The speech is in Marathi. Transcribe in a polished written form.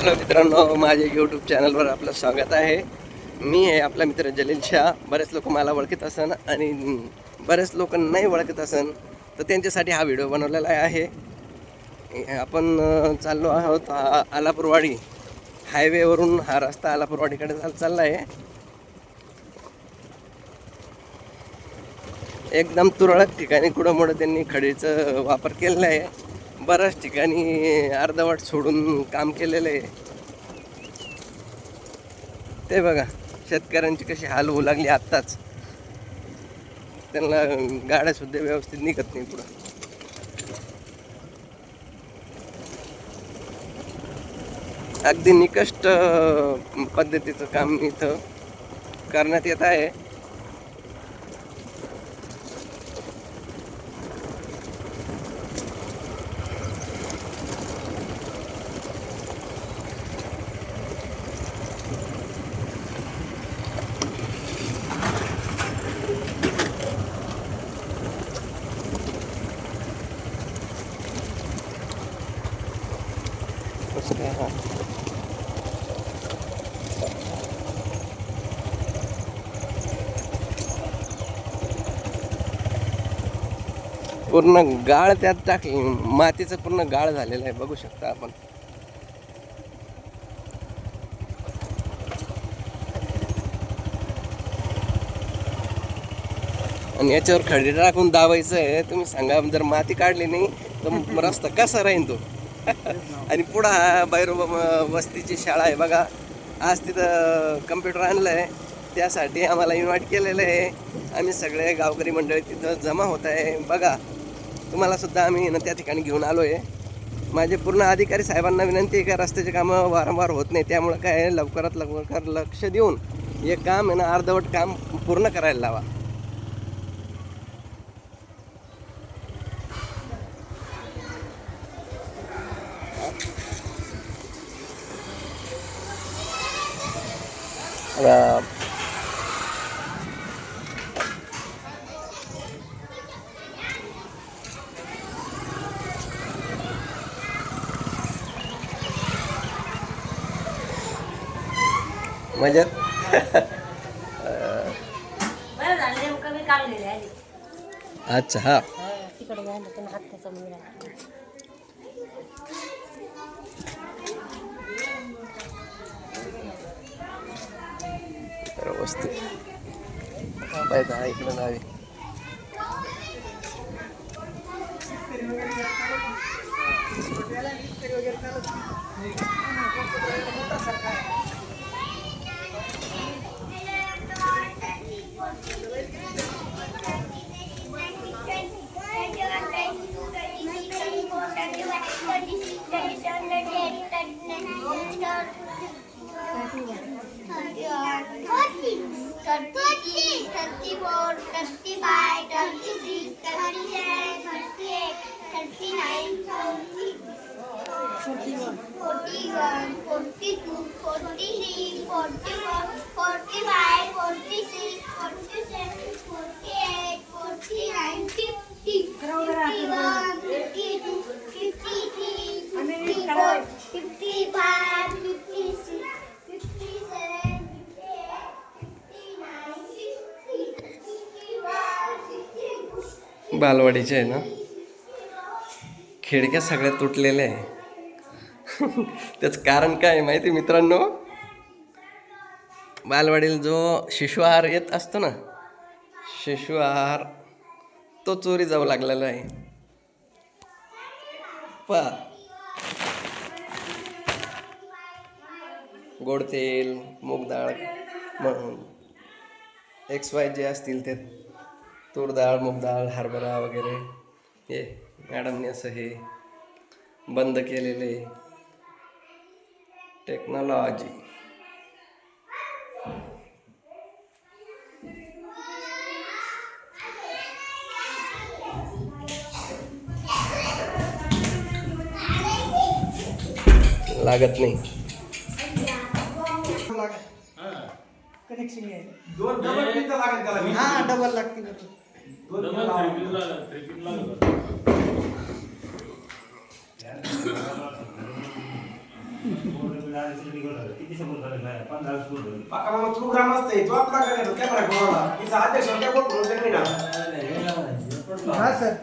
हॅलो मित्रांनो, माझ्या यूट्यूब चॅनलवर आपलं स्वागत आहे. मी आहे आपला मित्र जलील शाह. बरेच लोक मला ओळखत असन आणि बरेच लोक नाही ओळखत असन, तर त्यांच्यासाठी हा व्हिडिओ बनवलेला आहे. आपण चाललो आहोत आलापूरवाडी हायवेवरून. हा रस्ता आलापूरवाडीकडे चालला आहे. एकदम तुरळक ठिकाणी कुठं त्यांनी खडीचा वापर केलेला आहे. बऱ्याच ठिकाणी अर्धवट सोडून काम केलेलं आहे. ते बघा शेतकऱ्यांची कशी हाल होऊ लागली आत्ताच. त्यांना गाड्या सुद्धा व्यवस्थित निघत नाही पुढं. अगदी निकष्ट पद्धतीचं काम इथं करण्यात येत आहे. पूर्ण गाळ त्यात टाकली, मातीचं पूर्ण गाळ झालेलं आहे, बघू शकता आपण. आणि याच्यावर खडी टाकून दाबायचं आहे. तुम्ही सांगा, जर माती काढली नाही तर रस्ता कसा राहील तो? आणि पुढं बैरोबा वस्तीची शाळा आहे बघा. आज तिथं कम्प्युटर आणलं आहे, त्यासाठी आम्हाला इन्व्हाइट केलेलं आहे. आम्ही सगळे गावकरी मंडळी तिथं जमा होत आहे बघा. तुम्हाला सुद्धा आम्ही ना त्या ठिकाणी घेऊन आलो आहे. माझे पूर्ण अधिकारी साहेबांना विनंती आहे का रस्त्याचे कामं वारंवार होत नाही, त्यामुळं काय आहे, लवकरात लवकर लक्ष देऊन हे काम आहे ना अर्धवट काम पूर्ण करायला लावा. मजेत. अच्छा हा. वस्तू इकडं नावे बालवाडीचे आहे ना. खिडक्या सगळ्या तुटलेल्या आहे. त्याचं कारण काय माहिती मित्रांनो? बालवाडीला जो शिशु आहार येत असतो ना, शिशु आहार तो चोरी जाऊ लागलेला आहे. गोड तेल, मूग डाळ, XY जे असतील ते, तूर डाळ, मूग डाळ, हरभरा वगैरे, हे मॅडमने असं हे बंद केलेले. टेक्नॉलॉजी लागत नाही. कनेक्शन आहे. दोन डबल पिन लागेल त्याला. हां डबल लागते ना. दोन पिन लागेल. पाका मामा तू ग्रामस्थ आहे, तू आपला काय करतो? काय फरक पडला? तिचा अध्यक्ष काय बोलतो? नाही ना. हा सर